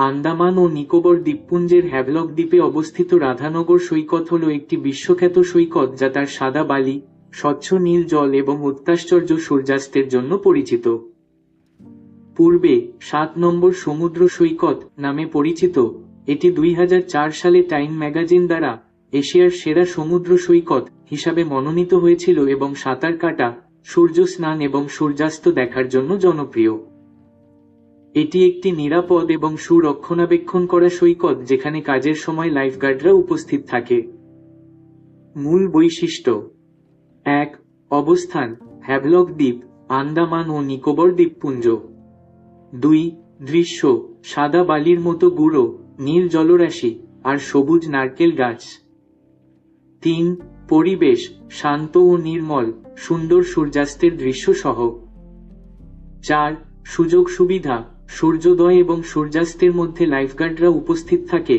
আন্দামান ও নিকোবর দ্বীপপুঞ্জের হ্যাভলক দ্বীপে অবস্থিত রাধানগর সৈকত হল একটি বিশ্বখ্যাত সৈকত যা তার সাদা বালি, স্বচ্ছ নীল জল এবং অত্যাশ্চর্য সূর্যাস্তের জন্য পরিচিত। পূর্বে ৭ নম্বর সমুদ্র সৈকত নামে পরিচিত, এটি ২০০৪ সালে টাইম ম্যাগাজিন দ্বারা এশিয়ার সেরা সমুদ্র সৈকত হিসাবে মনোনীত হয়েছিল এবং সাঁতার কাটা, সূর্য স্নান এবং সূর্যাস্ত দেখার জন্য জনপ্রিয়। এটি একটি নিরাপদ এবং সুরক্ষণাবেক্ষণ করা সৈকত যেখানে কাজের সময় লাইফগার্ডরা উপস্থিত থাকে। মূল বৈশিষ্ট্য: ১. অবস্থান: হ্যাভলক দ্বীপ, আন্দামান ও নিকোবর দ্বীপপুঞ্জ। ২. দৃশ্য: সাদা বালির মতো গুঁড়ো, নীল জলরাশি, আর সবুজ নারকেল গাছ। ৩. পরিবেশ: শান্ত ও নির্মল, সুন্দর সূর্যাস্তের দৃশ্য সহ। ৪. সুযোগ সুবিধা: সূর্যোদয় এবং সূর্যাস্তের মধ্যে লাইফগার্ডরা উপস্থিত থাকে